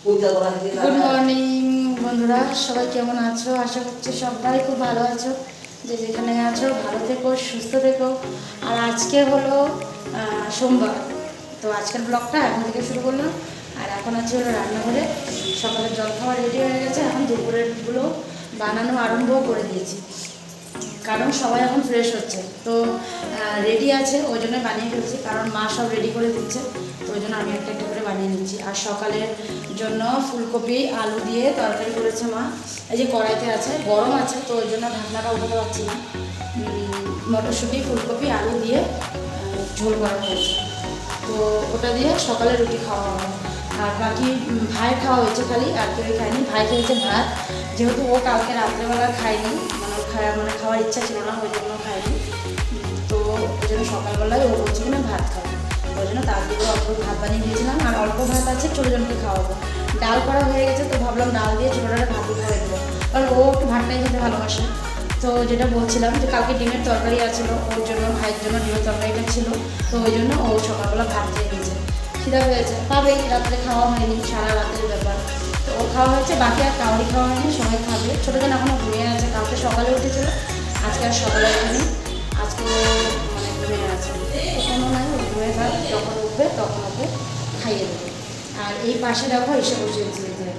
Good morning বন্ধুরা, সবাই কেমন আছো? আশা করছি সবাই খুব ভালো আছো। যে যেখানে আছো ভালো থেকো, সুস্থ থেকো। আর আজকে হলো সোমবার, তো আজকের ব্লগটা এখন থেকে শুরু করলাম। আর এখন আছে হলো রান্নাঘরে, সকালের জলখাবার রেডি হয়ে গেছে। এখন দুপুরেরগুলো বানানো আরম্ভ করে দিয়েছি, কারণ সবাই এখন ফ্রেশ হচ্ছে। তো রেডি আছে, ওই জন্য বানিয়ে ফেলছি, কারণ মা সব রেডি করে দিচ্ছে। তো ওই জন্য আমি একটা একটা করে বানিয়ে নিচ্ছি। আর সকালের জন্য ফুলকপি আলু দিয়ে তরকারি করেছে মা। এই যে কড়াইতে আছে, গরম আছে, তো ওই জন্য ঢাকনাটা উঠাতে পারছি না। মটরশুঁটি ফুলকপি আলু দিয়ে ঝোল করা হয়েছে, তো ওটা দিয়ে সকালে রুটি খাওয়া হবে। আর বাকি ভাই খাওয়া হয়েছে খালি, আর কেউ খায়নি। ভাই খেয়েছে ভাত, যেহেতু ও কালকে রাত্রেবেলা খায়নি, মানে খাওয়ার ইচ্ছা ছিল না, ওই জন্য খায়নি। তো ওই জন্য সকালবেলায় ও বলছে কিনা ভাত খাবো, ওই জন্য তাড়াতাড়ি অল্প ভাত বানিয়ে দিয়েছিলাম। আর অল্প ভাত আছে, ছোটোজনকে খাওয়াবো। ডাল করা হয়ে গেছে, তো ভাবলাম ডাল দিয়ে ছোটোটা ভাতই খাওয়াই দেবো, কারণ ও একটু ভাতটাই খেতে ভালোবাসে। তো যেটা বলছিলাম যে কালকে ডিমের তরকারি আছিল, ওর জন্য ভাইয়ের জন্য ডিমের তরকারিটা ছিল, তো ওই জন্য ও সকালবেলা ভাত খেয়ে নিয়েছে। খিদা হয়েছে, পাবেই, রাত্রে খাওয়া হয়নি, সারা রাতের ব্যাপার। তো ও খাওয়া হয়েছে, বাকি আর কাউরি খাওয়া হয়নি, সবাই খাবে। ছোটোজন এখনও ঘুমিয়ে আছে, কালকে সকালে উঠেছিল, আজকে আর সকালে উঠেনি, আজকে মানে ঘুমিয়ে আছে। কোনো নয়, ও ঘুমিয়ে থাক, যখন উঠবে তখন ওকে খাইয়ে দেবে। আর এই পাশে দেখো এসে বসিয়েছি যে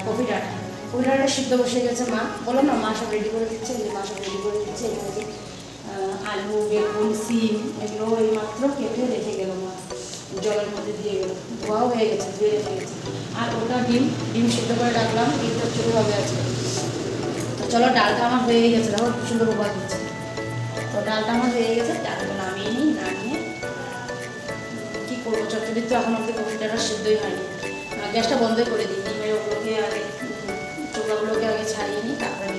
কপিটা সিদ্ধ বসে গেছে। মা বলো না, মা সব রেডি করে দিচ্ছে, যে মা সব রেডি করে দিচ্ছে। এখানে যে আলু, বেগুন, সিম এগুলো এই মাত্র কেটে রেখে গেল মা, জলের মধ্যে দিয়ে গেল, ধোয়াও হয়ে গেছে, ধুয়ে রেখে গেছে। আর ওটা ডিম সিদ্ধ করে রাখলাম, ডিমটা শুরু হবে আজকে। তো চলো, ডালটা আমার হয়ে গেছে, দেখো সুন্দর উপহার দিচ্ছে। তো ডালটা আমার হয়ে গেছে, ডালটা নামিয়ে নিই, নামিয়ে কী করবো, চচ্চড়ি তো এখন অব্দি কপিটা সিদ্ধই হয়নি। গ্যাসটা বন্ধই করে দিই, ডিমের ওগুলোকে আগে, চোখগুলোকে আগে ছাড়িয়ে নিই, তারপরে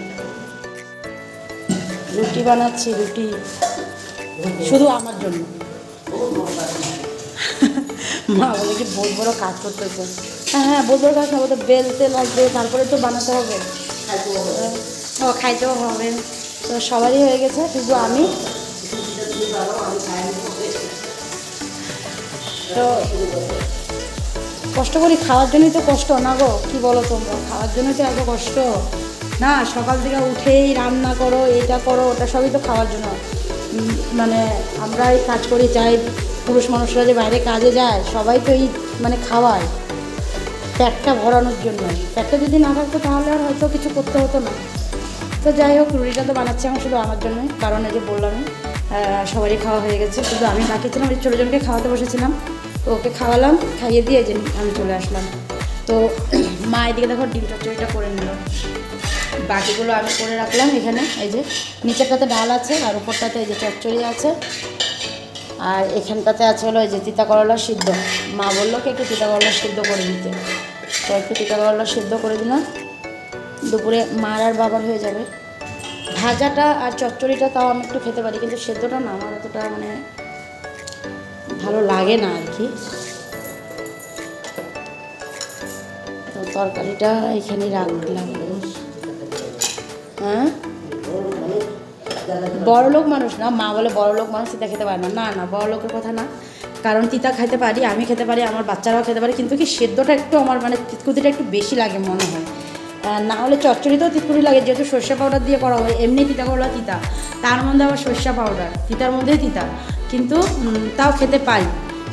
রুটি বানাচ্ছি। রুটি শুধু আমার জন্য। মা বলে কি বহুত বড় কাজ করতেছে। হ্যাঁ, বহুত বড় কাজ না, তো বেলতে লাগবে, তারপরে তো বানাতে হবে, ও খাইতেও হবে। তো সবারই হয়ে গেছে, শুধু আমি। তো কষ্ট করি খাওয়ার জন্যই তো কষ্ট না গো, কী বলো তোমরা? খাওয়ার জন্যই তো এত কষ্ট না? সকাল থেকে উঠেই রান্না করো, এটা করো, ওটা সবই তো খাওয়ার জন্য। মানে আমরাই কাজ করি, যাই পুরুষ মানুষরা যে বাইরে কাজে যায়, সবাই তো এই মানে খাওয়ায় পেটটা ভরানোর জন্য। পেটটা যদি না থাকতো তাহলে আর হয়তো কিছু করতে হতো না। তো যাই হোক, রুটিটা তো বানাচ্ছি আমি শুধু আমার জন্যই, কারণ এই যে বললামই সবারই খাওয়া হয়ে গেছে, শুধু আমি বাকি ছিলাম। ওই ছোটোজনকে খাওয়াতে বসেছিলাম, তো ওকে খাওয়ালাম, খাইয়ে দিয়ে যে আমি চলে আসলাম। তো মা এদিকে দেখো ডিম চচ্চড়িটা করে নিল, বাকিগুলো আমি করে রাখলাম এখানে। এই যে নিচেরটাতে ডাল আছে, আর উপরটাতে এই যে চচ্চড়ি আছে, আর এখানটাতে আছে হলো এই যে তিতা করলা সিদ্ধ। মা বললো কি একটু তিতা করলা সিদ্ধ করে দিতে, তো একটু তিতা করলা সিদ্ধ করে দিলাম। দুপুরে মার আর বাবার হয়ে যাবে। ভাজাটা আর চচ্চড়িটা তাও আমি একটু খেতে পারি, কিন্তু সেদ্ধটা না, আমার এতটা মানে ভালো লাগে না আর কি। তো তরকারিটা এখানেই রাখলাম। হ্যাঁ, বড়লোক মানুষ না, মা বলে বড়লোক মানুষ তিতা খেতে পারে না। না না, বড়লোকের কথা না, কারণ তিতা খেতে পারি, আমি খেতে পারি, আমার বাচ্চারাও খেতে পারে, কিন্তু কি সেদ্ধটা একটু আমার মানে তিতকুতিটা একটু বেশি লাগে মনে হয়। না হলে চচ্চড়িতেও তিতকুটি লাগে, যেহেতু সর্ষে পাউডার দিয়ে করা হয়। এমনি তিতা করলা তিতা, তার মধ্যে আবার সর্ষে পাউডার, তিতার মধ্যেই তিতা, কিন্তু তাও খেতে পারি।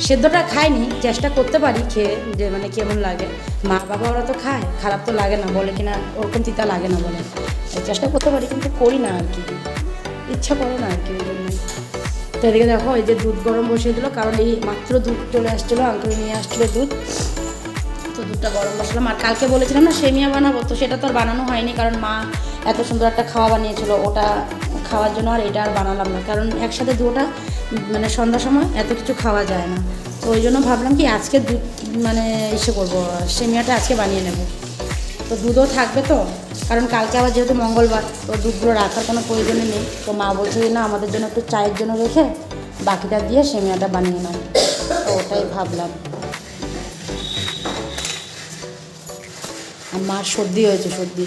সেদ্ধটা খাইনি, চেষ্টা করতে পারি খেয়ে, যে মানে কেমন লাগে। মা বাবা ওরা তো খায়, খারাপ তো লাগে না, বলে কিনা ওরকম তিতা লাগে না বলে। চেষ্টা করতে পারি, কিন্তু করি না আর কি, ইচ্ছা করে না আর কি, ওই জন্য। তো এদিকে দেখো, এই যে দুধ গরম বসিয়ে দিল, কারণ এই মাত্র দুধ চলে আসছিলো, আঙ্কেল নিয়ে আসছিলো দুধ, তো দুধটা গরম বসালাম। আর কালকে বলেছিলাম না সেমিয়া বানাবো, তো সেটা তো আর বানানো হয়নি, কারণ মা এত সুন্দর একটা খাওয়া বানিয়েছিল, ওটা খাওয়ার জন্য আর এটা আর বানালাম না, কারণ একসাথে দুটা মানে সন্ধ্যার সময় এত কিছু খাওয়া যায় না। তো ওই জন্য ভাবলাম কি আজকে দুধ মানে ইসে করবো, সেমিয়াটা আজকে বানিয়ে নেব। তো দুধও থাকবে তো, কারণ কালকে আবার যেহেতু মঙ্গলবার, তো দুধগুলো রাখার কোনো প্রয়োজনই নেই। তো মা বলছে না, আমাদের জন্য একটু চায়ের জন্য রেখে বাকিটা দিয়ে সেমিয়াটা বানিয়ে নাও, তো ওটাই ভাবলাম। আর মার সর্দি হয়েছে, সর্দি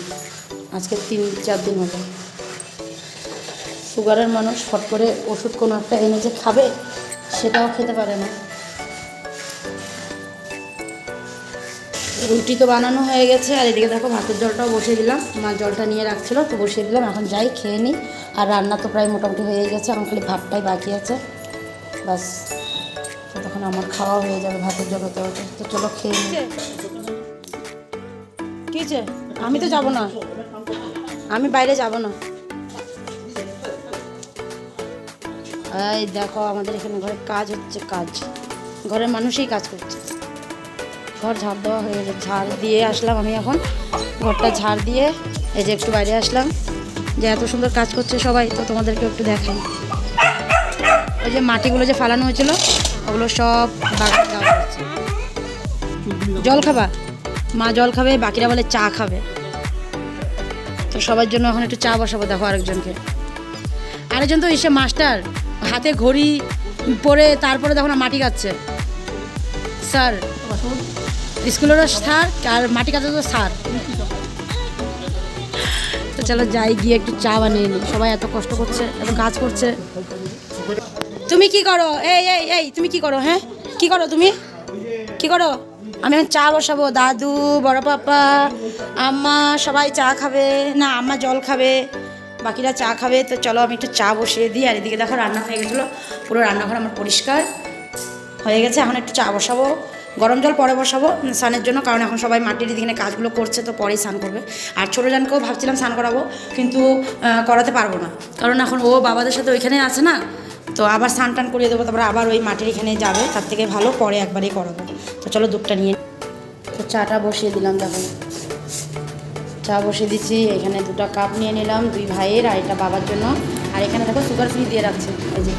আজকে 3-4 দিন হলো। সুগারের মানুষ, ফট করে ওষুধ কোনো একটা এনে যে খাবে সেটাও খেতে পারে না। রুটি তো বানানো হয়ে গেছে, আর এদিকে দেখো ভাতের জলটাও বসিয়ে দিলাম। মা জলটা নিয়ে রাখছিল তো বসিয়ে দিলাম। এখন যাই খেয়ে নিই। আর রান্না তো প্রায় মোটামুটি হয়ে গেছে, এখন খালি ভাতটাই বাকি আছে বাস। তো তখন আমার খাওয়া হয়ে যাবে ভাতের জল হতে হতে। তো চলো খেয়ে নিই। কী হয়েছে? আমি তো যাবো না, আমি বাইরে যাব না। এই দেখো আমাদের এখানে ঘরে কাজ হচ্ছে, কাজ ঘরের মানুষই কাজ করছে। ঘর ঝাড় দেওয়া হয়ে গেছে, ঝাড় দিয়ে আসলাম আমি এখন। ঘরটা ঝাড় দিয়ে এই যে একটু বাইরে আসলাম, যে এত সুন্দর কাজ করছে সবাই, তো তোমাদেরকে একটু দেখাই। ওই যে মাটিগুলো যে ফালানো হয়েছিল ওগুলো সব বাগানে দেওয়া হচ্ছে। জল খাবা? মা জল খাবে, বাকিরা বলে চা খাবে। তো সবার জন্য এখন একটু চা বসাবো। দেখো আরেকজন তো এসে মাস্টার, হাতে ঘড়ি পরে তারপরে দেখো না মাটি কাটছে। স্যার স্কুলেরও স্যার, আর মাটি কাটছে তো স্যার। তো চলো যাই, গিয়ে একটু চা বানিয়ে নিই। সবাই এত কষ্ট করছে, এত কাজ করছে। তুমি কি করো? এই এই এই তুমি কি করো? হ্যাঁ কি করো তুমি? কি করো? আমি এখন চা বসাবো। দাদু, বড় পাপা, আম্মা সবাই চা খাবে। না, আম্মা জল খাবে, বাকিরা চা খাবে। তো চলো আমি একটু চা বসিয়ে দিই। আর এদিকে দেখো রান্না হয়ে গেছিলো, পুরো রান্নাঘর আমার পরিষ্কার হয়ে গেছে। এখন একটু চা বসাবো, গরম জল পরে বসাবো স্নানের জন্য, কারণ এখন সবাই মাটির এদিকে কাজগুলো করছে, তো পরেই স্নান করবে। আর ছোটো জানকেও ভাবছিলাম স্নান করাবো, কিন্তু করাতে পারবো না, কারণ এখন ও বাবাদের সাথে ওইখানে আছে না, তো আবার স্নান টান করিয়ে দেবো, তারপরে আবার ওই মাটির এখানে যাবে। তার থেকে ভালো পরে একবারেই করাবো। তো চলো দুধটা নিয়ে, তো চাটা বসিয়ে দিলাম। দেখো চা বসিয়ে দিচ্ছি। এখানে 2টা কাপ নিয়ে নিলাম, 2 ভাইয়ের, আর এটা বাবার জন্য। আর এখানে দেখো সুগার ফ্রি দিয়ে রাখছে, এই যে,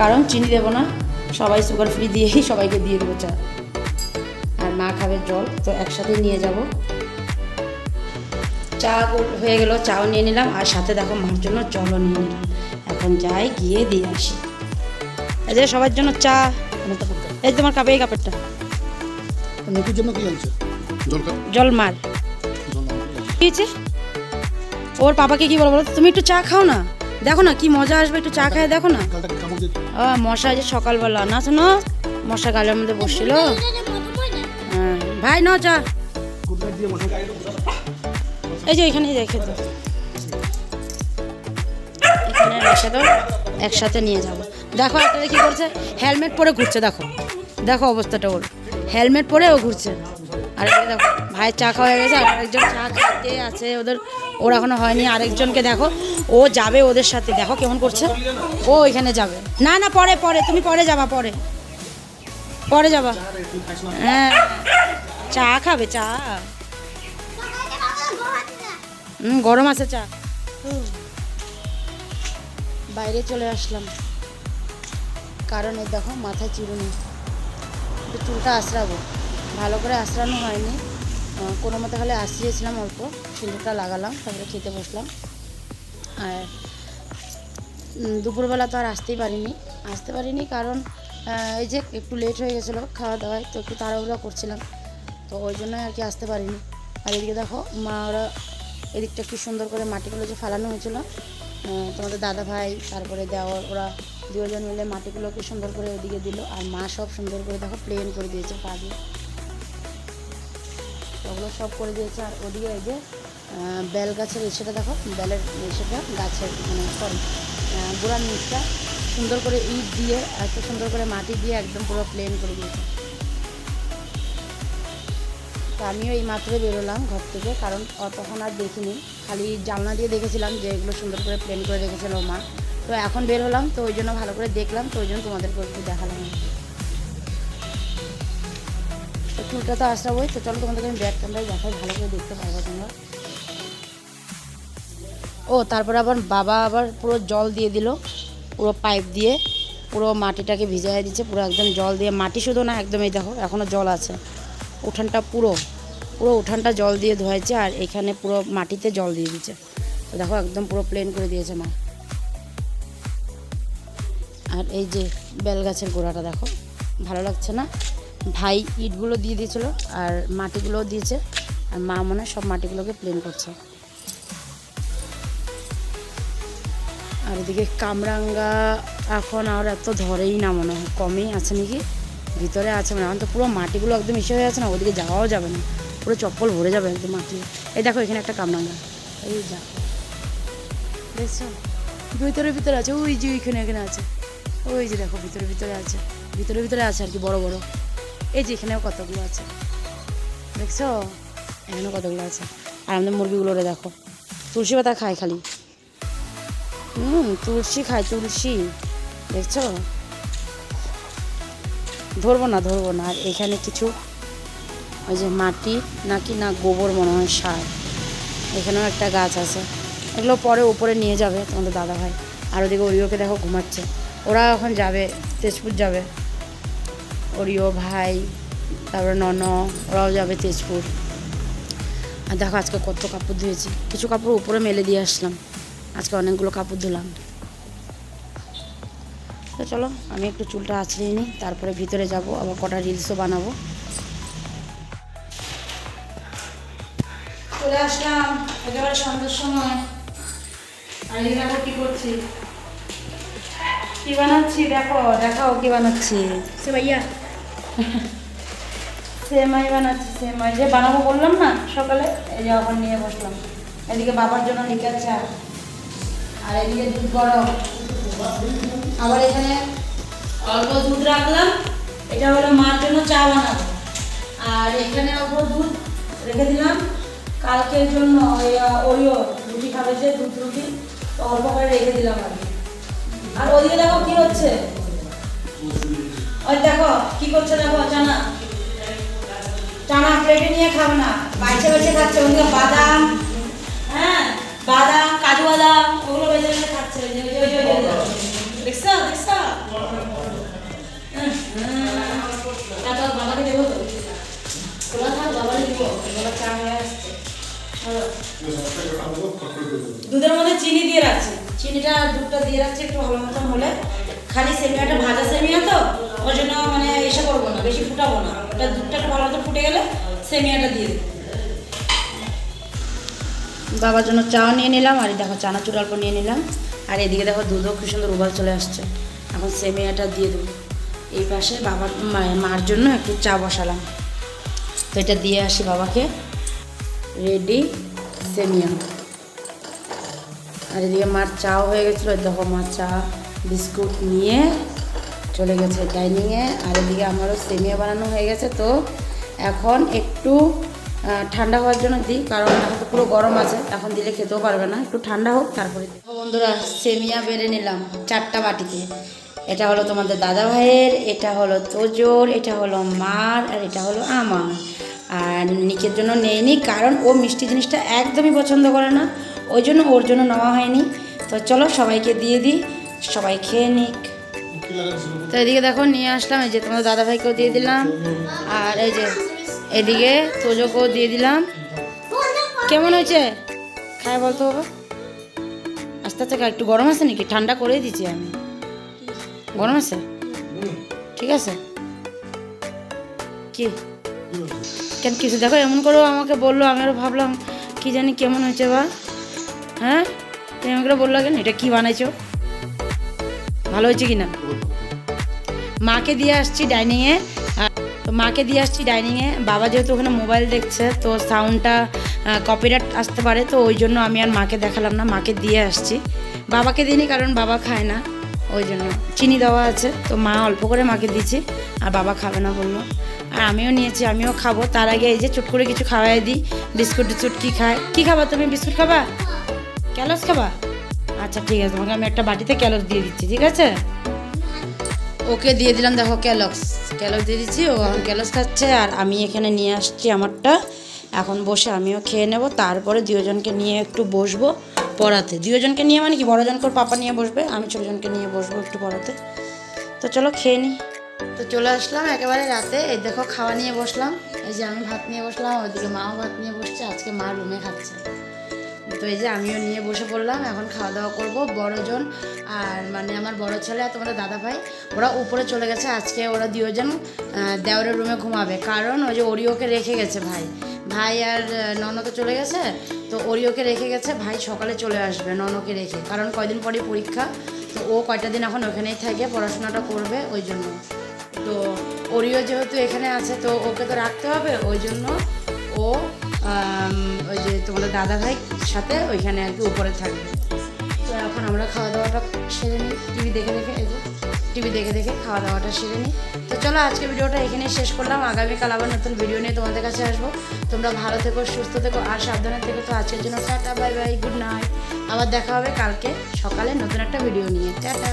কারণ চিনি দেবো না, সবাই সুগার ফ্রি দিয়েই সবাইকে দিয়ে দেবো চা। আর মা খাবে জল, তো একসাথেই নিয়ে যাব। চা হয়ে গেল, চাও নিয়ে নিলাম, আর সাথে দেখো মার জন্য জলও নিয়ে নিলাম। এখন যাই, গিয়ে দিয়ে আসি। এই যে সবার জন্য চা, এই তোমার কাপে, এই কাপেরটা জন্য কি আনছে? জল মার দিয়েছে। ওর পাপাকে কি বলো, তুমি একটু চা খাও না, দেখো না কি মজা আসবে, একটু চা খায় দেখো না। মশা যে সকালবেলা না, শোনো মশা গালের মধ্যে বসছিল। হ্যাঁ ভাই নাও চা, এই যে এখানে রেখে দাও, এখানে রেখে দাও, একসাথে নিয়ে যাবো। দেখো একটা কি করছে, হেলমেট পরে ঘুরছে। দেখো দেখো অবস্থাটা ওর, হেলমেট পরে ও ঘুরছে। আর দেখো ভাইয়ের চা খাওয়া হয়ে গেছে, আর আরেকজন চা খাইতে আছে ওদের, ওর এখনো হয়নি। আরেকজনকে দেখো, ও যাবে ওদের সাথে, দেখো কেমন করছে, ও ওইখানে যাবে। না না পরে পরে, তুমি পরে যাবা, পরে পরে যাবা। হ্যাঁ চা খাবে, চা গরম আছে চা। বাইরে চলে আসলাম, কারণ এই দেখো মাথায় চিরুনি, চুলটা আঁচড়াবো, ভালো করে আঁচড়ানো হয়নি, কোনো মতো খালি আঁচড়িয়েছিলাম অল্প, সিঁদুরটা লাগালাম, তারপরে খেতে বসলাম। আর দুপুরবেলা তো আর আসতে পারিনি, কারণ এই যে একটু লেট হয়ে গেছিলো খাওয়া দাওয়ায়, তো একটু তাড়াহুড়া করছিলাম, তো ওই জন্যই আর কি আসতে পারিনি। আর এদিকে দেখো মা ওরা এদিকটা কি সুন্দর করে মাটিগুলো যে ফালানো হয়েছিল, তোমাদের দাদা ভাই তারপরে দেওয়ার, ওরা 2 জন মিলে মাটিগুলোকে সুন্দর করে ওদিকে দিল। আর মা সব সুন্দর করে দেখো প্লেন করে দিয়েছে পা দিয়ে, ওগুলো সব করে দিয়েছে। আর ওদিকে এই যে বেল গাছের এসেটা দেখো, বেলের এসেটা গাছের মানে সরি গোড়ার নিচটা সুন্দর করে ইট দিয়ে, এত সুন্দর করে মাটি দিয়ে একদম পুরো প্লেন করে দিয়েছে। তো আমিও এই মাত্র বেরোলাম ঘর থেকে, কারণ তখন আর দেখিনি, খালি জানলা দিয়ে দেখেছিলাম যে এগুলো সুন্দর করে প্লেন করে রেখেছিল মা। তো এখন বের হলাম, তো ওই জন্য ভালো করে দেখলাম, তো ওই জন্য তোমাদেরকে একটু দেখালাম। তো চুলটা তো আঁচড়াবোই, তো চলো তোমাদেরকে আমি ব্যাক ক্যামেরায় দেখাই, ভালো করে দেখতে পারবো তোমরা। ও তারপরে আবার বাবা আবার পুরো জল দিয়ে দিল, পুরো পাইপ দিয়ে পুরো মাটিটাকে ভিজাই দিচ্ছে, পুরো একদম জল দিয়ে, মাটি শুধু না একদম, এই দেখো এখনও জল আছে, উঠানটা পুরো উঠানটা জল দিয়ে ধোয়াইছে, আর এখানে পুরো মাটিতে জল দিয়ে দিচ্ছে। তো দেখো একদম পুরো প্লেন করে দিয়েছে মা। আর এই যে বেল গাছের গোড়াটা দেখো, ভালো লাগছে না? ভাই ইটগুলো দিয়ে দিয়েছিলো আর মাটিগুলোও দিয়েছে, আর মা মনে হয় সব মাটিগুলোকে প্লেন করছে। আর এদিকে কামরাঙ্গা এখন আর এত ধরেই না, মনে হয় কমই আছে নাকি, ভিতরে আছে, মানে এখন তো পুরো মাটিগুলো একদম ইসে হয়ে আছে না, ওদিকে যাওয়াও যাবে না, পুরো চপ্পল ভরে যাবে একদম মাটি। এই দেখো এখানে একটা কামরাঙ্গা, এই যা দেখছো ভিতরে আছে, ওই যে ওইখানে এখানে আছে, ওই যে দেখো ভিতরে আছে, ভিতরে আছে আর কি, বড় বড়। এই যে এখানেও কতগুলো আছে দেখছো, এখানেও কতগুলো আছে। আর আমাদের মুরগিগুলোরে দেখো তুলসী পাতা খায় খালি, তুলসী খায়, তুলসী দেখছো। ধরবো না। আর এখানে কিছু ওই যে মাটি নাকি না গোবর মনে হয় সার, এখানেও একটা গাছ আছে, এগুলো পরে উপরে নিয়ে যাবে তোমাদের দাদা ভাই। আর ওদিকে ওরিওকে দেখো ঘুমাচ্ছে, ওরা এখন যাবে তেজপুর যাবে, ওরিও ভাই তারপরে ওরাও যাবে তেজপুর। আর দেখো আজকে কত কাপড় ধুয়েছি, কিছু কাপড় উপরে মেলে দিয়ে আসলাম, আজকে অনেকগুলো কাপড় ধুলাম। তো চলো আমি একটু চুলটা আঁচড়িয়ে নিই, তারপরে ভিতরে যাব, আবার কটা রিলসও বানাবো। চলে আসলাম একেবারে সন্ধ্যার সময়। আর এই দেখো কি করছি, কি বানাচ্ছি, দেখাও কি বানাচ্ছি। সেমাই বানাচ্ছি, সেমাই যে বানাবো বললাম না সকালে, এই যে এখন নিয়ে বসলাম। এদিকে বাবার জন্য লিকার চা, আর এদিকে দুধ গরম, আবার এখানে অল্প দুধ রাখলাম, এটা হলো মার জন্য চা বানাবো। আর এখানে অল্প দুধ রেখে দিলাম কালকের জন্য, ওই ওরিও রুটি খাবে যে দুধ রুটি, তো অল্প করে রেখে দিলাম আর কি। আর ওদিকে দেখো কি হচ্ছে, ওই দেখো কি করছে, দেখো চানা প্লেটে নিয়ে খাবে না, বাইছে খাচ্ছে। ওদিকে বাদাম, হ্যাঁ বাদাম, কাজু বাদাম, ওগুলো বেছে খাচ্ছে, দেখছো তারপর বাবাকে দেবো তো, খোলা থাক, বাবাকে দেবো, বাবা চা হয়ে আসছে। দুধের মধ্যে চিনি দিয়ে রাখছি, দুধটা দিয়ে রাখছি একটু ভালো মতন হলে, খালি সেমিয়াটা ভাজা সেমিয়া তো ওই জন্য মানে এসে করবো না, বেশি ফুটাবো না, ওটা দুধটা একটু ভালো মতো ফুটে গেলে সেমিয়াটা দিয়ে দেবো। বাবার জন্য চাও নিয়ে নিলাম, আর দেখো চানাচুর অল্প নিয়ে নিলাম। আর এদিকে দেখো দুধও খুব সুন্দর উবাল চলে আসছে, এখন সেমিয়াটা দিয়ে দেবো। এই পাশে মার জন্য একটু চা বসালাম, তো এটা দিয়ে আসি বাবাকে। রেডি সেমিয়া। আর এদিকে মার চাও হয়ে গেছিলো, দেখো মার চা বিস্কুট নিয়ে চলে গেছে ডাইনিংয়ে। আর এদিকে আমারও সেমিয়া বানানো হয়ে গেছে, তো এখন একটু ঠান্ডা হওয়ার জন্য দিই, কারণ এখন তো পুরো গরম আছে, এখন দিলে খেতেও পারবে না, একটু ঠান্ডা হোক তারপরে। বন্ধুরা সেমিয়া বেড়ে নিলাম 4টা বাটিতে, এটা হলো তোমাদের দাদা ভাইয়ের, এটা হলো তোজোর, এটা হলো মার, আর এটা হলো আমার। আর নিকের জন্য নেইনি, কারণ ও মিষ্টি জিনিসটা একদমই পছন্দ করে না, ওই জন্য ওর জন্য নেওয়া হয়নি। তো চলো সবাইকে দিয়ে দিই, সবাই খেয়ে নিক। তো এদিকে দেখো নিয়ে আসলাম, এই যে তোমাদের দাদা ভাইকেও দিয়ে দিলাম, আর এই যে এদিকে তোজোকেও দিয়ে দিলাম। কেমন হয়েছে খায় বলতো বাবা? আস্তে আস্তে একটু গরম আছে নাকি? ঠান্ডা করেই দিচ্ছি আমি, গরম আছে, ঠিক আছে। কি কেন কিছু দেখো এমন করেও আমাকে বললো, আমি আরও ভাবলাম কি জানি কেমন হয়েছে বা, হ্যাঁ তুমি আমাকে বললো কেন এটা কি বানাইছো, ভালো হয়েছে কি না। মাকে দিয়ে আসছি ডাইনিংয়ে, তো মাকে দিয়ে আসছি ডাইনিংয়ে, বাবা যেহেতু ওখানে মোবাইল দেখছে, তো সাউন্ডটা কপিরাইট আসতে পারে, তো ওই জন্য আমি আর মাকে দেখালাম না, মাকে দিয়ে আসছি। বাবাকে দিইনি কারণ বাবা খায় না, ওই জন্য চিনি দেওয়া আছে, তো মা অল্প করে মাকে দিচ্ছি, আর বাবা খাবে না বললো। আর আমিও নিয়েছি, আমিও খাবো, তার আগে এই যে চুট করে কিছু খাওয়াই দিই, বিস্কুট টিস্কুট কী খায়। কী খাবা তুমি? বিস্কুট খাবা? ক্যালস খাবা? আচ্ছা ঠিক আছে, তোমাকে আমি একটা বাটিতে ক্যালস দিয়ে দিচ্ছি, ঠিক আছে। ওকে দিয়ে দিলাম, দেখো ক্যালস দিয়ে দিচ্ছি, ও এখন ক্যালস খাচ্ছে। আর আমি এখানে নিয়ে আসছি আমারটা, এখন বসে আমিও খেয়ে নেব, তারপরে দুজনকে নিয়ে একটু বসবো পড়াতে। দুজনকে নিয়ে মানে কি, বড়জনকে ওর পাপা নিয়ে বসবে, আমি ছোটজনকে নিয়ে বসবো একটু পড়াতে। তো চলো খেয়ে নিই। তো চলে আসলাম একেবারে রাতে, এই দেখো খাওয়া নিয়ে বসলাম, এই যে আমি ভাত নিয়ে বসলাম, ওইদিকে মাও ভাত নিয়ে বসছে, আজকে মা রুমে খাচ্ছে। তো এই যে আমিও নিয়ে বসে পড়লাম, এখন খাওয়া দাওয়া করবো। বড়জন আর মানে আমার বড় ছেলে আর তোমাদের দাদা ভাই ওরা উপরে চলে গেছে, আজকে ওরা দুজন দেওরের রুমে ঘুমাবে, কারণ ওই যে ওরিওকে রেখে গেছে ভাই আর ননদ চলে গেছে, তো ওরিওকে রেখে গেছে, ভাই সকালে চলে আসবে ননকে রেখে, কারণ কয়দিন পরে পরীক্ষা, তো ও কয়টা দিন এখন ওখানেই থাকে পড়াশোনাটা করবে, ওই জন্য তো ওরিও যেহেতু এখানে আছে তো ওকে তো রাখতে হবে, ওই জন্য ও ওই যে তোমাদের দাদা ভাই সাথে ওইখানে আর কি উপরে থাকবে। তো এখন আমরা খাওয়া দাওয়াটা সেরে নিই, টিভি দেখে দেখে, এই যে টিভি দেখে দেখে খাওয়া দাওয়াটা সেরে নিই। তো চলো আজকে ভিডিওটা এখানেই শেষ করলাম, আগামীকাল আবার নতুন ভিডিও নিয়ে তোমাদের কাছে আসবো। তোমরা ভালো থেকো, সুস্থ থেকো আর সাবধানে থেকো। তো আজকের জন্য tata, bye bye, good night. আবার দেখা হবে কালকে সকালে নতুন একটা ভিডিও নিয়ে। টাটা।